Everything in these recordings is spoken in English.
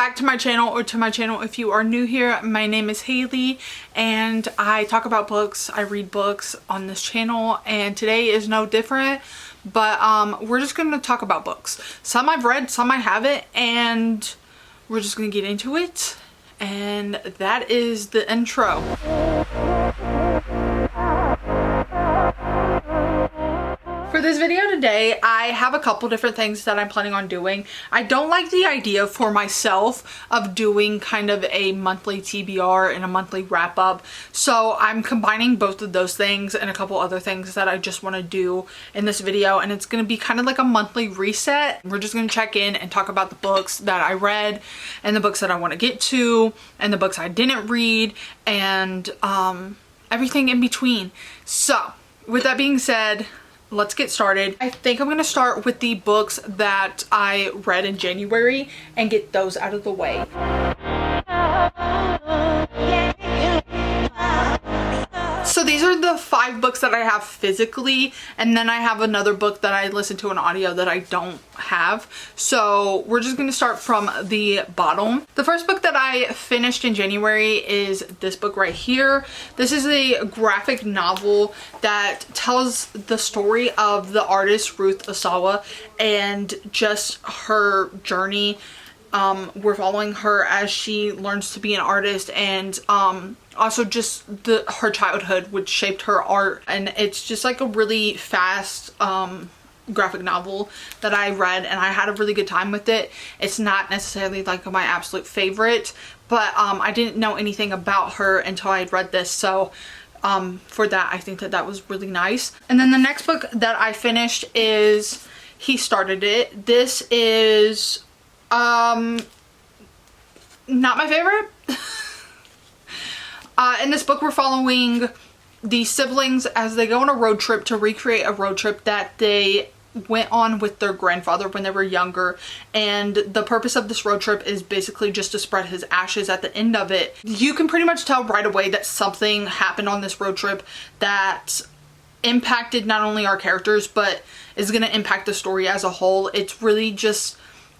back to my channel, or to my channel if you are new here. My name is Haley and I talk about books. I read books on this channel and today is no different, but we're just going to talk about books. Some I've read, some I haven't, and we're just going to get into it, and that is the intro. For this video today, I have a couple different things that I'm planning on doing. I don't like the idea for myself of doing kind of a monthly TBR and a monthly wrap up. So I'm combining both of those things and a couple other things that I just want to do in this video. And it's going to be kind of like a monthly reset. We're just going to check in and talk about the books that I read and the books that I want to get to and the books I didn't read and everything in between. So with that being said, let's get started. I think I'm going to start with the books that I read in January and get those out of the way. So these are the 5 books that I have physically, and then I have another book that I listened to in audio that I don't have. So we're just going to start from the bottom. The first book that I finished in January is this book right here. This is a graphic novel that tells the story of the artist Ruth Asawa and just her journey. We're following her as she learns to be an artist, and also just her childhood, which shaped her art. And it's just like a really fast graphic novel that I read, and I had a really good time with it. It's not necessarily like my absolute favorite, but I didn't know anything about her until I had read this, so for that I think that that was really nice. And then the next book that I finished is He Started It. This is not my favorite. In this book, we're following the siblings as they go on a road trip to recreate a road trip that they went on with their grandfather when they were younger. And the purpose of this road trip is basically just to spread his ashes at the end of it. You can pretty much tell right away that something happened on this road trip that impacted not only our characters, but is going to impact the story as a whole. It's really just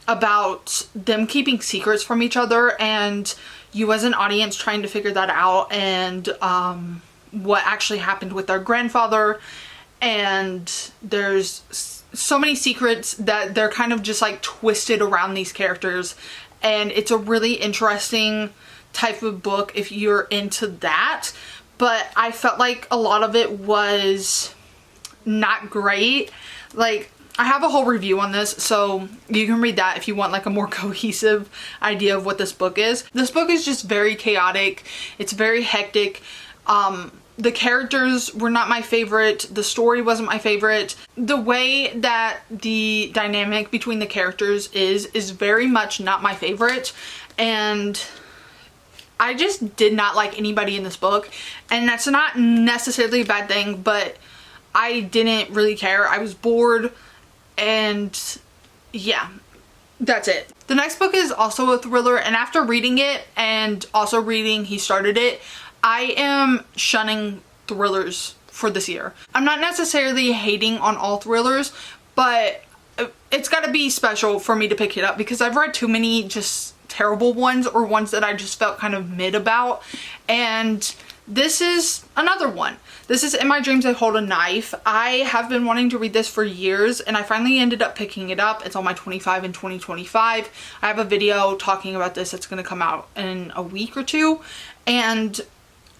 about them keeping secrets from each other, and you as an audience trying to figure that out, and what actually happened with their grandfather. And there's so many secrets that they're kind of just like twisted around these characters, and it's a really interesting type of book if you're into that. But I felt like a lot of it was not great. Like, I have a whole review on this, so you can read that if you want like a more cohesive idea of what this book is. This book is just very chaotic. It's very hectic. The characters were not my favorite. The story wasn't my favorite. The way that the dynamic between the characters is very much not my favorite. And I just did not like anybody in this book. And that's not necessarily a bad thing, but I didn't really care. I was bored. And yeah, that's it. The next book is also a thriller, and after reading it and also reading He Started It, I am shunning thrillers for this year. I'm not necessarily hating on all thrillers, but it's got to be special for me to pick it up because I've read too many just terrible ones, or ones that I just felt kind of mid about, and this is another one. This is In My Dreams I Hold a Knife. I have been wanting to read this for years, and I finally ended up picking it up. It's on my 25 in 2025. I have a video talking about this that's going to come out in a week or two, and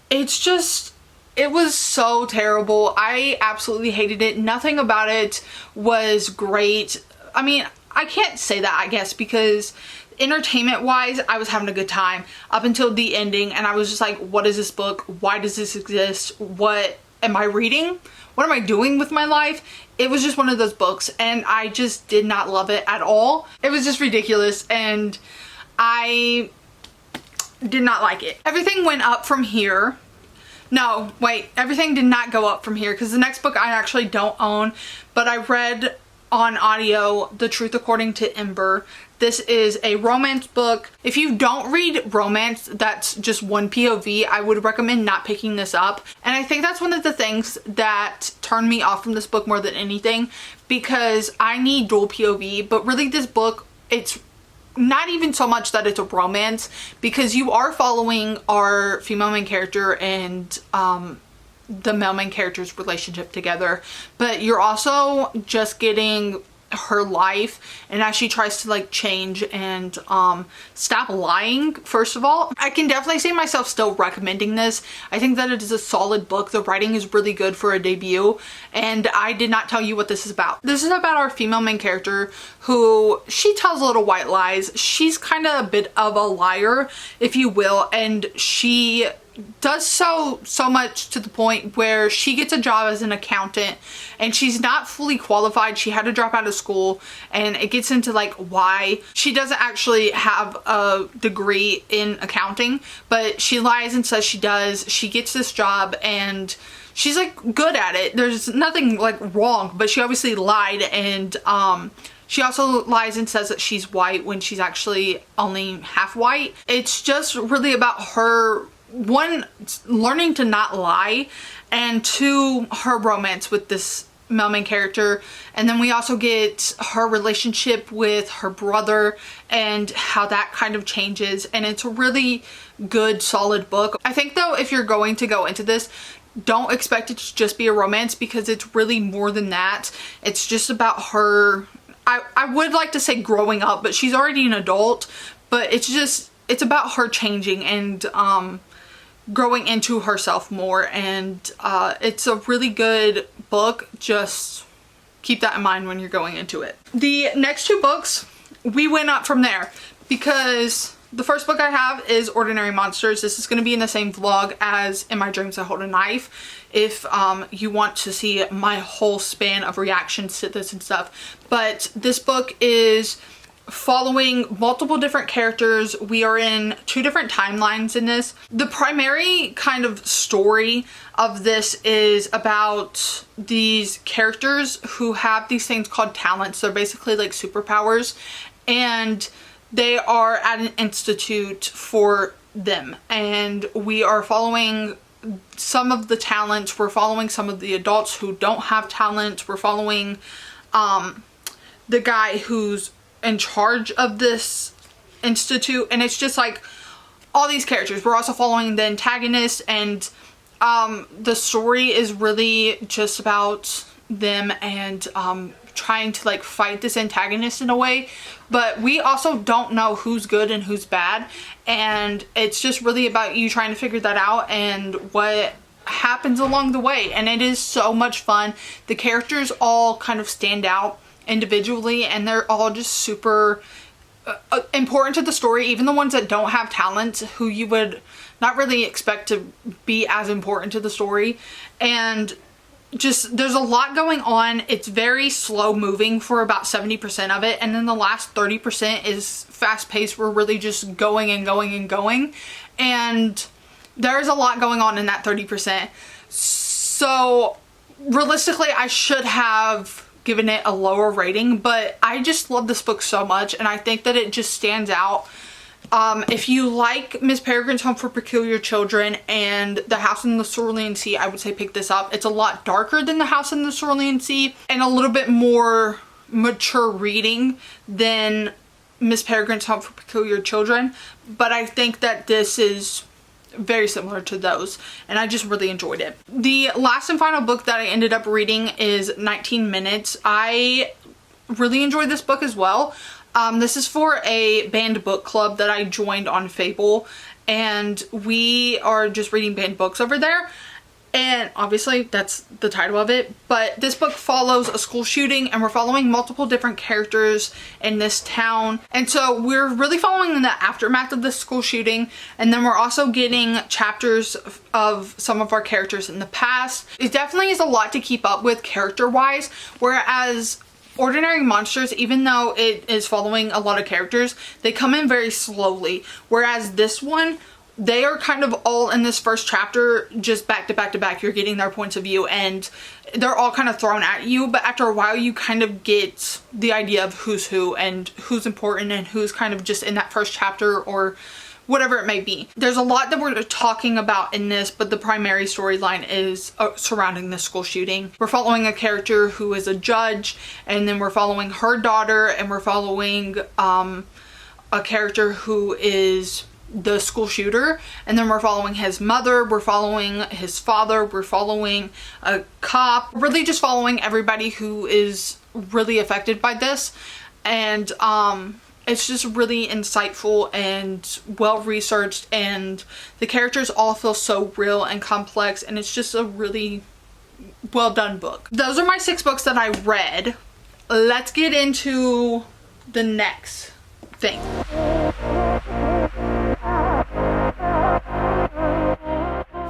it's just, it was so terrible. I absolutely hated it. Nothing about it was great. I mean, I can't say that, I guess, because entertainment wise I was having a good time up until the ending, and I was just like, what is this book? Why does this exist? What am I reading? What am I doing with my life? It was just one of those books, and I just did not love it at all. It was just ridiculous, and I did not like it. Everything went up from here. No, wait, everything did not go up from here, because the next book I actually don't own, but I read on audio The Truth According to Ember. This is a romance book. If you don't read romance that's just one POV, I would recommend not picking this up. And I think that's one of the things that turned me off from this book more than anything, because I need dual POV, but really this book, it's not even so much that it's a romance, because you are following our female main character and the male main character's relationship together, but you're also just getting her life and as she tries to like change and stop lying. First of all, I can definitely see myself still recommending this. I think that it is a solid book. The writing is really good for a debut, and I did not tell you what this is about. This is about our female main character who, she tells little white lies. She's kind of a bit of a liar, if you will, and she does so much to the point where she gets a job as an accountant and she's not fully qualified. She had to drop out of school, and it gets into like why she doesn't actually have a degree in accounting, but she lies and says she does. She gets this job and she's like good at it. There's nothing like wrong, but she obviously lied, and she also lies and says that she's white when she's actually only half white. It's just really about her, one, learning to not lie, and two, her romance with this male main character. And then we also get her relationship with her brother and how that kind of changes, and it's a really good solid book. I think though, if you're going to go into this, don't expect it to just be a romance, because it's really more than that. It's just about her, I would like to say growing up, but she's already an adult, but it's about her changing and growing into herself more, and it's a really good book. Just keep that in mind when you're going into it. The next two books, we went up from there, because the first book I have is Ordinary Monsters. This is going to be in the same vlog as In My Dreams I Hold a Knife, if you want to see my whole span of reactions to this and stuff. But this book is following multiple different characters. We are in two different timelines in this. The primary kind of story of this is about these characters who have these things called talents. They're basically like superpowers, and they are at an institute for them, and we are following some of the talents. We're following some of the adults who don't have talent. We're following the guy who's in charge of this institute, and it's just like all these characters. We're also following the antagonist, and the story is really just about them and trying to like fight this antagonist in a way, but we also don't know who's good and who's bad, and it's just really about you trying to figure that out and what happens along the way. And it is so much fun. The characters all kind of stand out individually, and they're all just super important to the story, even the ones that don't have talent, who you would not really expect to be as important to the story. And just, there's a lot going on. It's very slow moving for about 70% of it, and then the last 30% is fast paced. We're really just going and going and going, and there's a lot going on in that 30%. So realistically, I should have given it a lower rating, but I just love this book so much, and I think that it just stands out. If you like Miss Peregrine's Home for Peculiar Children and The House in the Cerulean Sea, I would say pick this up. It's a lot darker than The House in the Cerulean Sea and a little bit more mature reading than Miss Peregrine's Home for Peculiar Children, but I think that this is very similar to those, and I just really enjoyed it. The last and final book that I ended up reading is 19 Minutes. I really enjoyed this book as well. This is for a banned book club that I joined on Fable, and we are just reading banned books over there, and obviously that's the title of it. But this book follows a school shooting, and we're following multiple different characters in this town, and so we're really following the aftermath of the school shooting, and then we're also getting chapters of some of our characters in the past. It definitely is a lot to keep up with character wise, whereas Ordinary Monsters, even though it is following a lot of characters, they come in very slowly, whereas this one, they are kind of all in this first chapter, just back to back to back. You're getting their points of view, and they're all kind of thrown at you, but after a while you kind of get the idea of who's who and who's important and who's kind of just in that first chapter or whatever it may be. There's a lot that we're talking about in this, but the primary storyline is surrounding the school shooting. We're following a character who is a judge, and then we're following her daughter, and we're following a character who is the school shooter, and then we're following his mother, we're following his father, we're following a cop, really just following everybody who is really affected by this. And it's just really insightful and well researched, and the characters all feel so real and complex, and it's just a really well done book. Those are my 6 books that I read. Let's get into the next thing.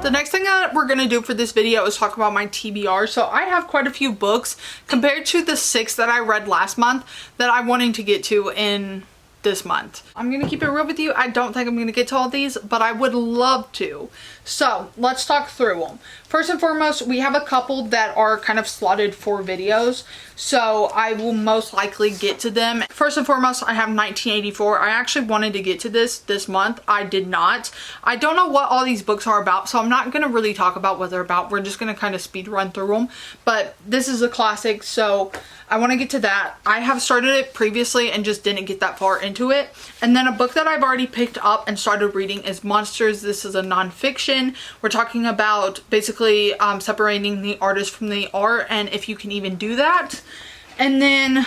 The next thing that we're gonna do for this video is talk about my TBR. So I have quite a few books compared to the 6 that I read last month that I'm wanting to get to in this month. I'm gonna keep it real with you. I don't think I'm gonna get to all these, but I would love to. So let's talk through them. First and foremost, we have a couple that are kind of slotted for videos, so I will most likely get to them. First and foremost, I have 1984. I actually wanted to get to this month. I did not. I don't know what all these books are about, so I'm not gonna really talk about what they're about. We're just gonna kind of speed run through them, but this is a classic, so I want to get to that. I have started it previously and just didn't get that far into it. And then a book that I've already picked up and started reading is Monsters. This is a nonfiction. We're talking about basically separating the artist from the art, and if you can even do that. And then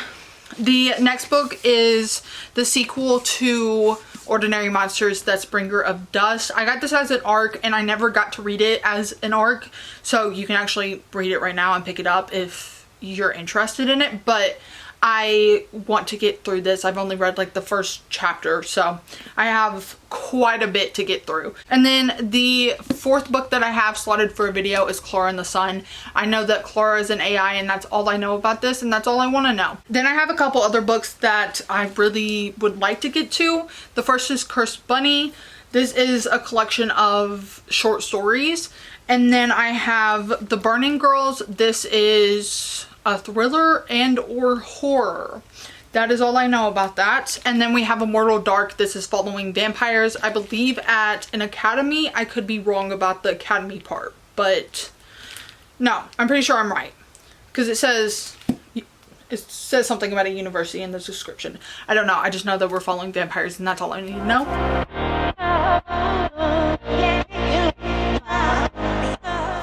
the next book is the sequel to Ordinary Monsters, that's Bringer of Dust. I got this as an ARC and I never got to read it as an ARC, so you can actually read it right now and pick it up if you're interested in it, but I want to get through this. I've only read like the first chapter, so I have quite a bit to get through. And then the 4th book that I have slotted for a video is Clara and the Sun. I know that Clara is an AI, and that's all I know about this, and that's all I want to know. Then I have a couple other books that I really would like to get to. The first is Cursed Bunny. This is a collection of short stories. And then I have The Burning Girls. This is a thriller and or horror. That is all I know about that. And then we have Immortal Dark. This is following vampires, I believe at an academy. I could be wrong about the academy part, but no, I'm pretty sure I'm right, because it says something about a university in the description. I don't know. I just know that we're following vampires, and that's all I need to know.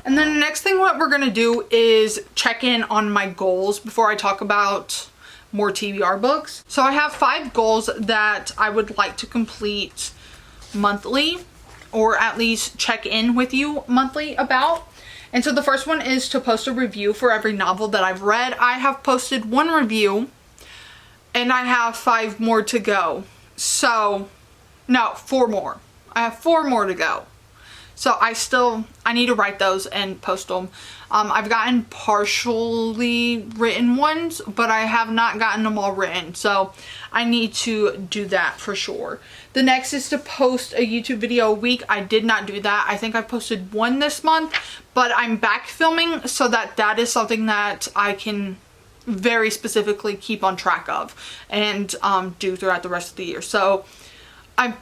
And then the next thing what we're gonna do is check in on my goals before I talk about more TBR books. So I have 5 goals that I would like to complete monthly, or at least check in with you monthly about. And so the first one is to post a review for every novel that I've read. I have posted 1 review and I have 5 more to go. So, no, 4 more. I have 4 more to go. So I need to write those and post them. I've gotten partially written ones, but I have not gotten them all written. So I need to do that for sure. The next is to post a YouTube video a week. I did not do that. I think I posted 1 this month, but I'm back filming, so that is something that I can very specifically keep on track of and do throughout the rest of the year. So I'm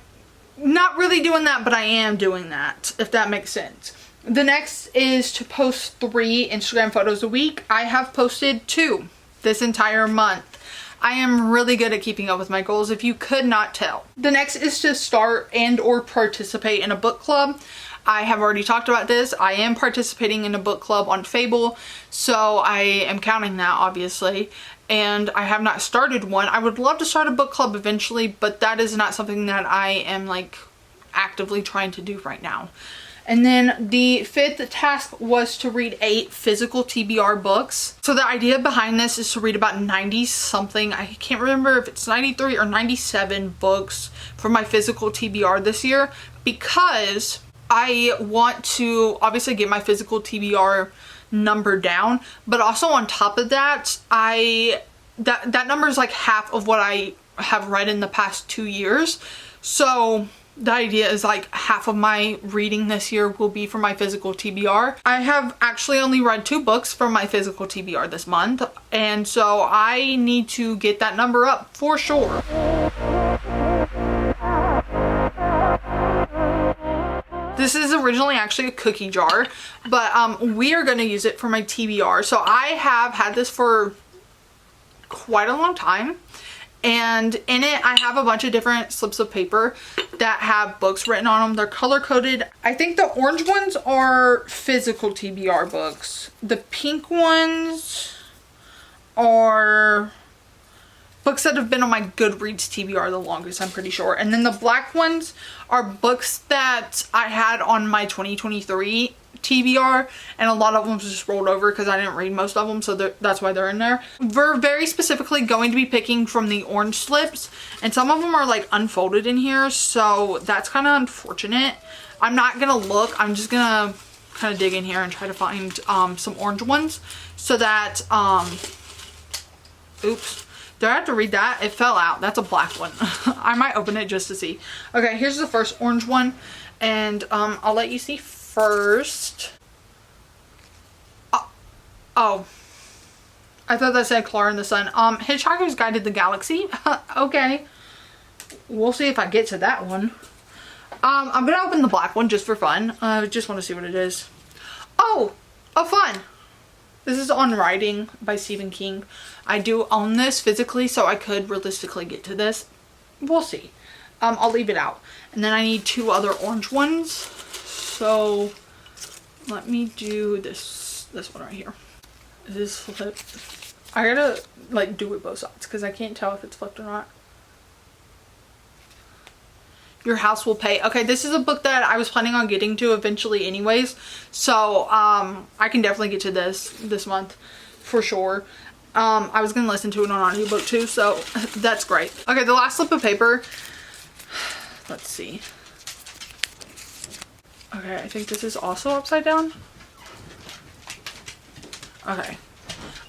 not really doing that, but I am doing that, if that makes sense. The next is to post 3 Instagram photos a week. I have posted 2 this entire month. I am really good at keeping up with my goals, if you could not tell. The next is to start and or participate in a book club. I have already talked about this. I am participating in a book club on Fable, so I am counting that, obviously. And I have not started one. I would love to start a book club eventually, but that is not something that I am like actively trying to do right now. And then the 5th task was to read 8 physical TBR books. So the idea behind this is to read about 90 something, I can't remember if it's 93 or 97 books for my physical TBR this year, because I want to obviously get my physical TBR number down, but also on top of that, that number is like half of what I have read in the past 2 years. So the idea is like half of my reading this year will be for my physical TBR. I have actually only read 2 books from my physical TBR this month, and so I need to get that number up for sure. This is originally actually a cookie jar, but we are going to use it for my TBR. So I have had this for quite a long time, And in it, I have a bunch of different slips of paper that have books written on them. They're color coded. I think the orange ones are physical TBR books. The pink ones are books that have been on my Goodreads TBR the longest, I'm pretty sure. And then the black ones are books that I had on my 2023 TBR, and a lot of them just rolled over because I didn't read most of them, so that's why they're in there. We're very specifically going to be picking from the orange slips, and some of them are like unfolded in here, so that's kind of unfortunate. I'm not gonna look, I'm just gonna kind of dig in here and try to find some orange ones so that oops, do I have to read that? It fell out. That's a black one. I might open it just to see. Okay, here's the first orange one, and I'll let you see first. Oh, I thought that said Clara in the Sun. Hitchhiker's Guide to the Galaxy. Okay, we'll see if I get to that one. I'm gonna open the black one just for fun. I just want to see what it is. Oh, fun. This is On Writing by Stephen King. I do own this physically, so I could realistically get to this. We'll see. I'll leave it out. And then I need 2 other orange ones. So let me do this one right here. Is this flipped? I gotta like do it both sides because I can't tell if it's flipped or not. Your House Will Pay. Okay, this is a book that I was planning on getting to eventually anyways, so I can definitely get to this month for sure. I was gonna listen to it on audiobook too, so that's great. Okay, the last slip of paper, let's see. Okay, I think this is also upside down. Okay,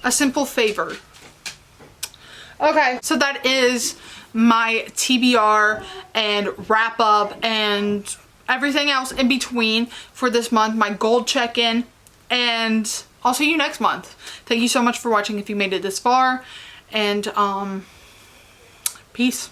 A Simple Favor. Okay, so that is my TBR and wrap up and everything else in between for this month, my gold check-in, and I'll see you next month. Thank you so much for watching if you made it this far, and peace.